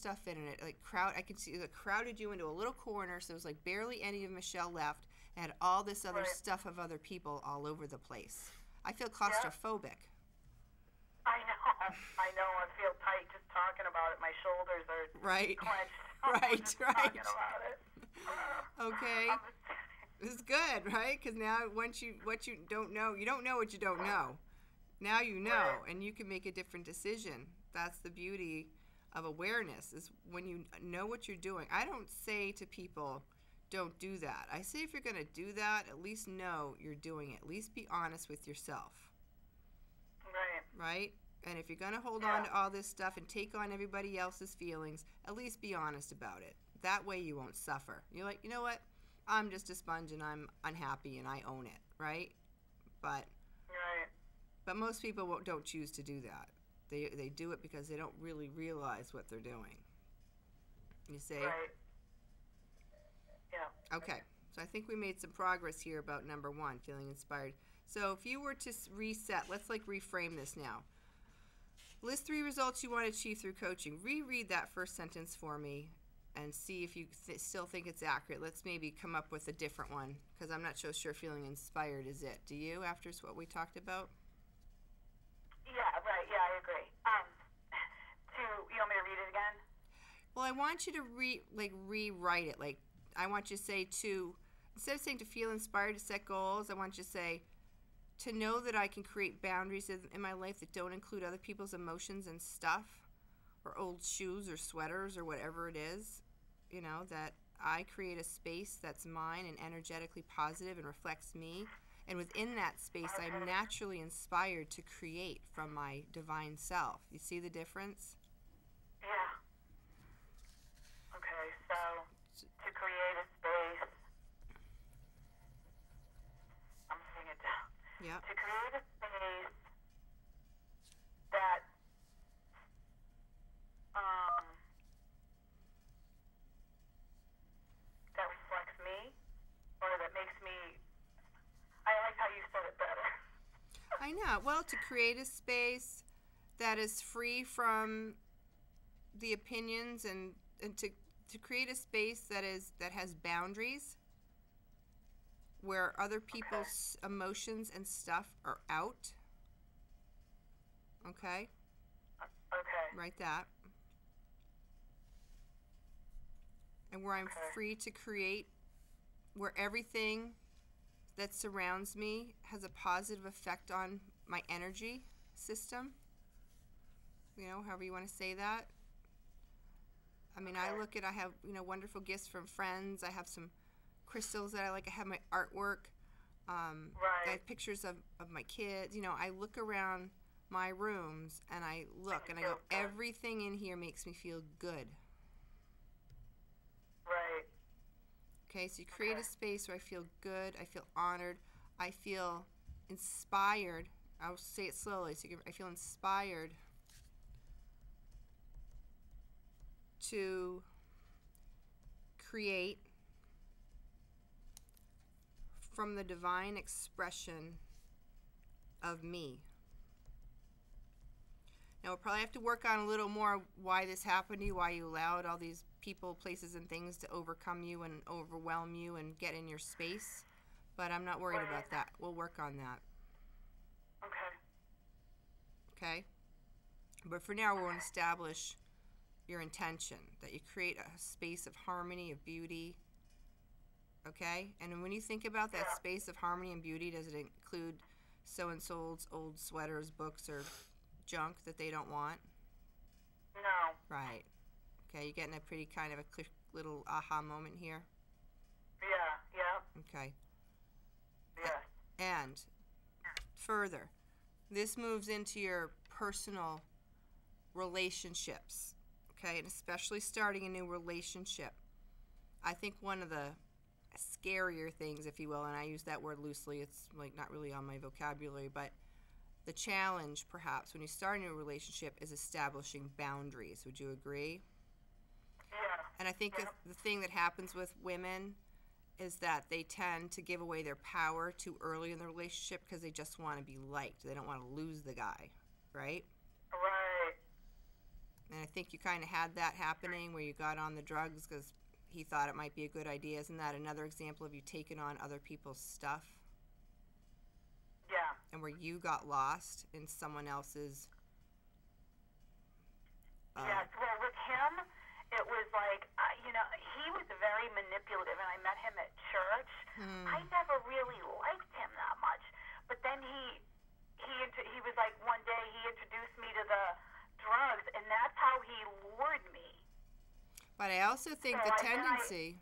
stuff in it. Like I could see it crowded you into a little corner, so it was like barely any of Michelle left, and had all this other stuff of other people all over the place. I feel claustrophobic. I know. I feel tight just talking about it. My shoulders are clenched. Just talking about it. Okay. This is good, right? Because now what you don't know, you don't know what you don't know. Now you know, and you can make a different decision. That's the beauty of awareness, is when you know what you're doing. I don't say to people, don't do that. I say if you're going to do that, at least know you're doing it. At least be honest with yourself. Right? And if you're going to hold on to all this stuff and take on everybody else's feelings, at least be honest about it. That way you won't suffer. You're like, you know what? I'm just a sponge and I'm unhappy and I own it, right? But most people don't choose to do that. They do it because they don't really realize what they're doing. You see? Right. Yeah. Okay. So I think we made some progress here about number 1, feeling inspired. So if you were to reset, let's like reframe this now. List 3 results you want to achieve through coaching. Reread that first sentence for me and see if you still think it's accurate. Let's maybe come up with a different one, because I'm not so sure feeling inspired is it. Do you, after what we talked about? Yeah, right. Yeah, I agree. You want me to read it again? Well, I want you to rewrite it. Like, I want you to say instead of saying to feel inspired to set goals, I want you to say to know that I can create boundaries in my life that don't include other people's emotions and stuff, or old shoes or sweaters or whatever it is, you know, that I create a space that's mine and energetically positive and reflects me. And within that space, I'm naturally inspired to create from my divine self. You see the difference? Yeah. Okay, so to create a space, I'm putting it down. Yeah. To create a space that that reflects me, or that makes me. I like how you said it better. I know. Well, to create a space that is free from the opinions and to create a space that has boundaries, where other people's emotions and stuff are out. Okay? Okay. Write that. And where I'm free to create, where everything that surrounds me has a positive effect on my energy system. You know, however you want to say that. I mean, I have, wonderful gifts from friends. I have some crystals that I like. I have my artwork. I have pictures of my kids. You know, I look around my rooms and I look and I go, everything in here makes me feel good. Right. Okay, so you create a space where I feel good, I feel honored, I feel inspired. I'll say it slowly. So I feel inspired to create from the divine expression of me. Now, we'll probably have to work on a little more why this happened to you, why you allowed all these people, places, and things to overcome you and overwhelm you and get in your space. But I'm not worried about that. We'll work on that. Okay. Okay? But for now, we want to establish your intention, that you create a space of harmony, of beauty. Okay? And when you think about that space of harmony and beauty, does it include so-and-so's old sweaters, books, or junk that they don't want? No. Right. Okay, you're getting a pretty kind of a quick little aha moment here? Yeah. Okay. Yeah. And further, this moves into your personal relationships, okay, and especially starting a new relationship. I think one of the scarier things, if you will, and I use that word loosely, it's like not really on my vocabulary, but the challenge perhaps when you start a new relationship is establishing boundaries. Would you agree? Yeah. And I think the thing that happens with women is that they tend to give away their power too early in the relationship because they just want to be liked. They don't want to lose the guy, right? Right. And I think you kind of had that happening where you got on the drugs because he thought it might be a good idea. Isn't that another example of you taking on other people's stuff? Yeah. And where you got lost in someone else's... yes, well, with him, it was like, he was very manipulative, and I met him at church. I never really liked him that much. But then he was like, one day he introduced me to the drugs, and that's how he lured me. But I also think the tendency,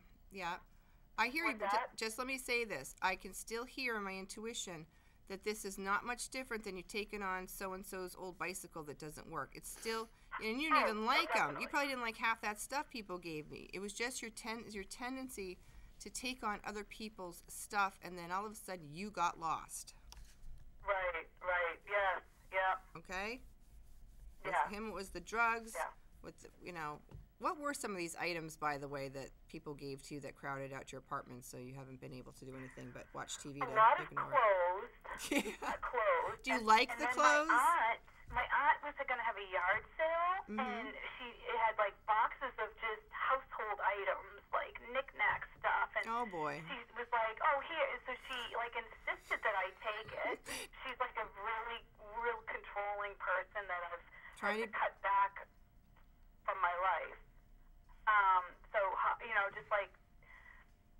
I hear you, but just let me say this. I can still hear in my intuition that this is not much different than you taking on so-and-so's old bicycle that doesn't work. It's still, and you didn't even like them. You probably didn't like half that stuff people gave me. It was just your tendency to take on other people's stuff, and then all of a sudden you got lost. Right, yeah. Okay? With Yeah. him, it was the drugs. Yeah. With the, what were some of these items, by the way, that people gave to you that crowded out your apartment so you haven't been able to do anything but watch TV to A lot of ignore clothes. Yeah. Clothes. Do you like the clothes? My aunt was going to have a yard sale, and it had like boxes of just household items, like knick-knack stuff. And oh boy. She was like, "Oh, here." So she like insisted that I take it. She's like a real controlling person that I've had to cut back from my life. So just like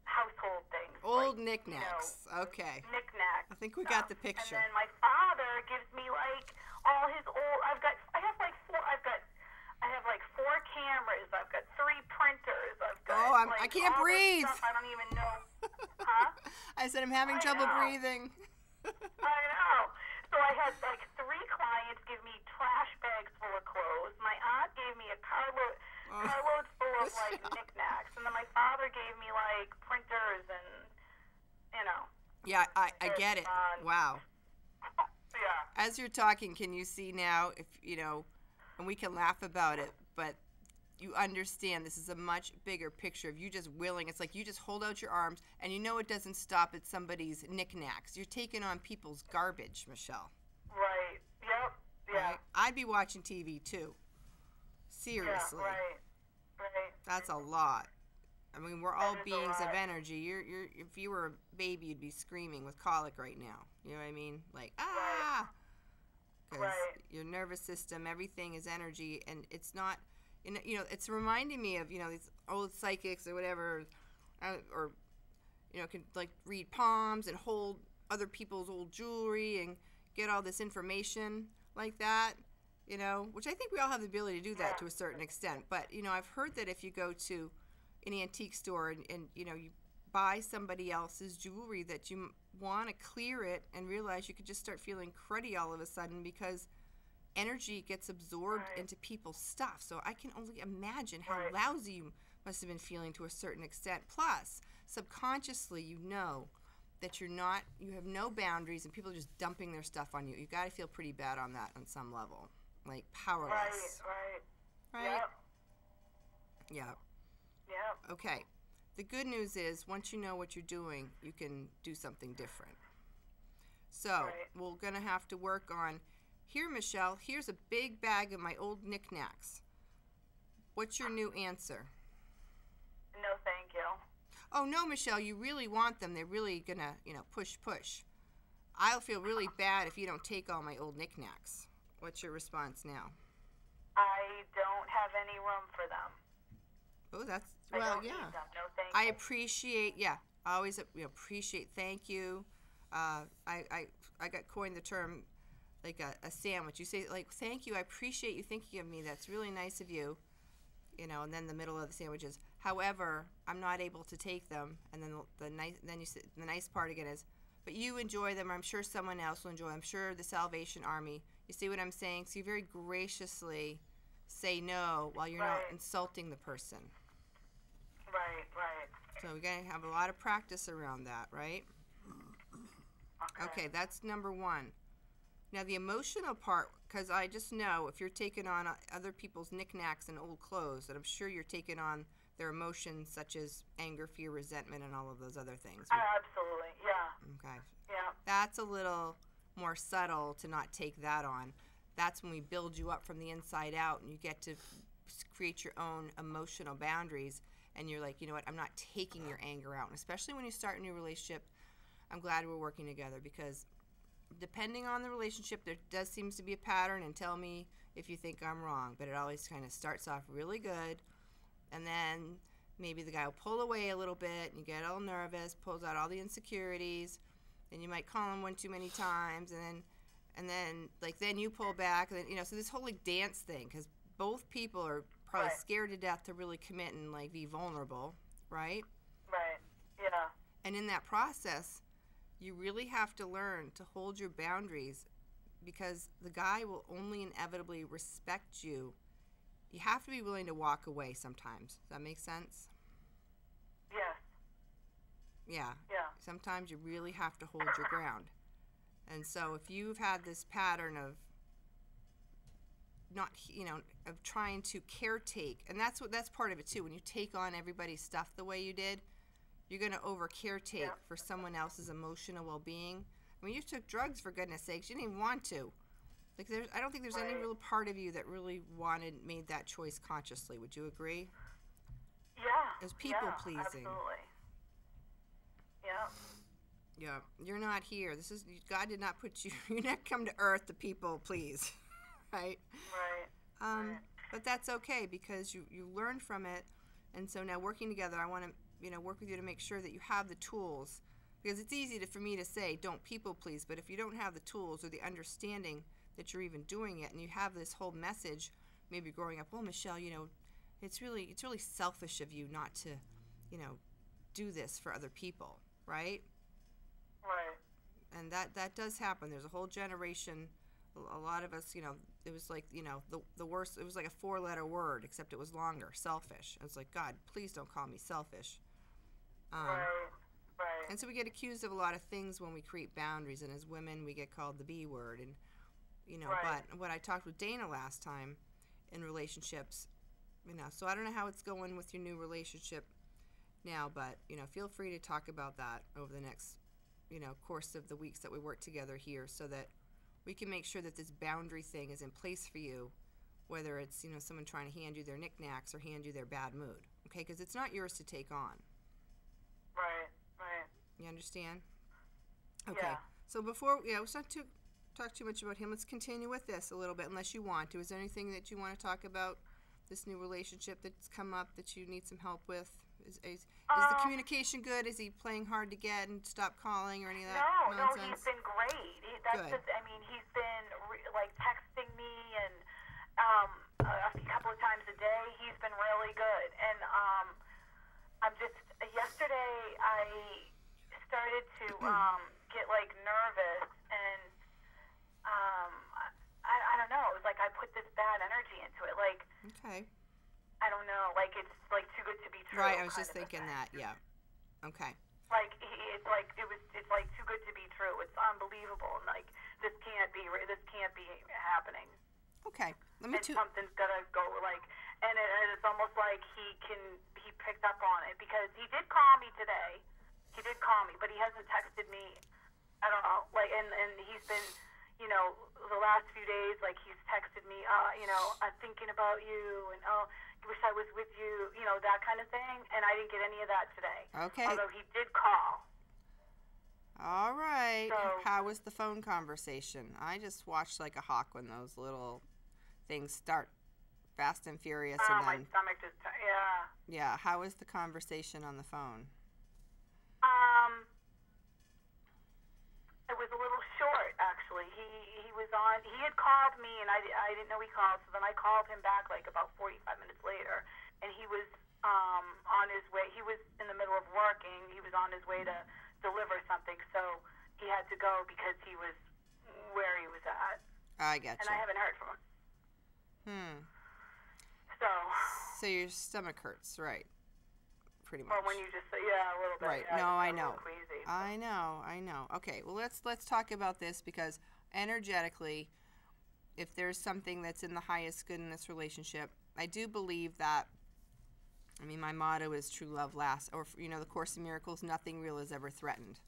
household things. Old like, knickknacks. Okay. Knickknacks. I think we got the picture. And then my father gives me like all his old. I have like 4 cameras. I've got 3 printers. I've got. I can't breathe. Stuff I don't even know. Huh? I said I'm having trouble breathing. I know. So I had like 3 clients give me trash bags full of clothes. My aunt gave me a carloads full of like knickknacks, and then my father gave me like printers and Yeah, I get it. Wow. Yeah. As you're talking, can you see now if and we can laugh about it, but you understand this is a much bigger picture of you just willing. It's like you just hold out your arms, and it doesn't stop at somebody's knickknacks. You're taking on people's garbage, Michelle. Right. Yep. Yeah. Right? I'd be watching TV too. Seriously. Yeah, right. That's a lot. I mean, we're all That is a beings of lot. energy. You're if you were a baby, you'd be screaming with colic right now. You know what I mean? Like, because your nervous system, everything is energy, and it's not. It's reminding me of these old psychics or whatever, or can like read palms and hold other people's old jewelry and get all this information like that. Which I think we all have the ability to do that to a certain extent. But I've heard that if you go to an antique store and you buy somebody else's jewelry, that you want to clear it and realize you could just start feeling cruddy all of a sudden because energy gets absorbed into people's stuff. So I can only imagine how lousy you must have been feeling to a certain extent. Plus, subconsciously, that you have no boundaries and people are just dumping their stuff on you. You got to feel pretty bad on that on some level, like powerless. Right. Right. Yep. Yeah. Okay. The good news is once you know what you're doing, you can do something different. So we're going to have to work on, here, Michelle, here's a big bag of my old knickknacks. What's your new answer? No, thank you. Oh, no, Michelle, you really want them. They're really going to, push. I'll feel really bad if you don't take all my old knickknacks. What's your response now? I don't have any room for them. Oh, that's, I well, don't yeah. need them. No, thank I you. appreciate, I always appreciate, thank you. I got coined the term, like a sandwich. You say, like, thank you, I appreciate you thinking of me. That's really nice of you. And then the middle of the sandwich is, however, I'm not able to take them. And then the nice part again is, but you enjoy them. I'm sure someone else will enjoy them. I'm sure the Salvation Army. You see what I'm saying? So you very graciously say no while you're not insulting the person. Right. So we're going to have a lot of practice around that, right? Okay, that's number 1. Now the emotional part, because I just know if you're taking on other people's knickknacks and old clothes, that I'm sure you're taking on their emotions such as anger, fear, resentment, and all of those other things. Absolutely, yeah. Okay. Yeah. That's a little more subtle to not take that on. that's when we build you up from the inside out, and you get to create your own emotional boundaries. And you're like, you know what, I'm not taking your anger out. And especially when you start a new relationship, I'm glad we're working together, because depending on the relationship, there does seems to be a pattern, and tell me if you think I'm wrong. But it always kind of starts off really good, and then maybe the guy will pull away a little bit, and you get all nervous, pulls out all the insecurities, and you might call him one too many times, and then like then you pull back, and then, you know, so this whole like dance thing, because both people are probably scared to death to really commit and like be vulnerable, right? Right. Yeah. And in that process, you really have to learn to hold your boundaries, because the guy will only inevitably respect you. You have to be willing to walk away sometimes. Does that make sense? Yes. Yeah. Yeah. Sometimes you really have to hold your ground. And so if you've had this pattern of not, you know, of trying to caretake, and that's part of it too. When you take on everybody's stuff the way you did, you're going to over caretake for someone else's emotional well-being. I mean, you took drugs, for goodness sakes. You didn't even want to. Like, I don't think there's any real part of you that really made that choice consciously. Would you agree? Yeah. It was people pleasing. Absolutely. Yeah. Yeah. You're not here. God did not put you. You not come to earth to people please, right? Right. But that's okay, because you learned from it, and so now working together, I want to, you know, work with you to make sure that you have the tools, because it's easy for me to say don't people please, but if you don't have the tools or the understanding that you're even doing it, and you have this whole message maybe growing up, well, Michelle, you know, it's really selfish of you not to, you know, do this for other people, right? Right. And that does happen. There's a whole generation, a lot of us, you know, it was like, you know, the worst, it was like a 4-letter word, except it was longer, selfish. It's like, God, please don't call me selfish. Right. And so we get accused of a lot of things when we create boundaries, and as women, we get called the B word, and, you know, but what I talked with Dana last time in relationships, you know, so I don't know how it's going with your new relationship now, but, you know, feel free to talk about that over the next, you know, course of the weeks that we work together here, so that we can make sure that this boundary thing is in place for you, whether it's, you know, someone trying to hand you their knickknacks or hand you their bad mood, okay? Because it's not yours to take on. Right. You understand? Okay. Yeah. So before, let's not talk too much about him. Let's continue with this a little bit, unless you want to. Is there anything that you want to talk about, this new relationship that's come up that you need some help with? Is the communication good? Is he playing hard to get and stop calling or any of that nonsense? No, he's been great. He's been like texting me and a couple of times a day. He's been really good. And I'm just, yesterday I started to get like nervous, and I don't know. It was like I put this bad energy into it. Like, okay. I don't know. Like, it's like too good to be true. Right. I was just thinking that. Yeah. Okay. Like, it's like too good to be true. It's unbelievable. And like, this can't be happening. Okay. Something's gotta go. Like, and it's almost like he picked up on it, because he did call me today. He did call me, but he hasn't texted me. I don't know. Like, and he's been, you know, the last few days, like, he's texted me, you know, I'm thinking about you, and I wish I was with you, you know, that kind of thing. And I didn't get any of that today. Okay. Although he did call. All right. So, how was the phone conversation? I just watched like a hawk when those little things start fast and furious. And then, my stomach just, yeah. Yeah. How was the conversation on the phone? It was a little short, actually. He was on. He had called me, and I didn't know he called. So then I called him back like about 45 minutes later, and he was on his way. He was in the middle of working. He was on his way to deliver something, so he had to go because he was where he was at. I get you. And I haven't heard from him. So your stomach hurts, right? Pretty much. Well, when you just say, yeah, a little bit. Right. Yeah, No, I know. Queasy. I know. Okay. Well, let's talk about this, because energetically, if there's something that's in the highest good in this relationship, I do believe that. I mean, my motto is true love lasts, or, you know, the Course in Miracles, nothing real is ever threatened.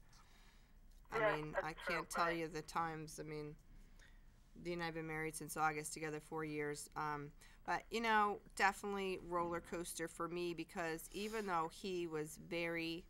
I mean, I can't tell you the times. I mean, Dee and I have been married since August, together 4 years. But, definitely roller coaster for me, because even though he was very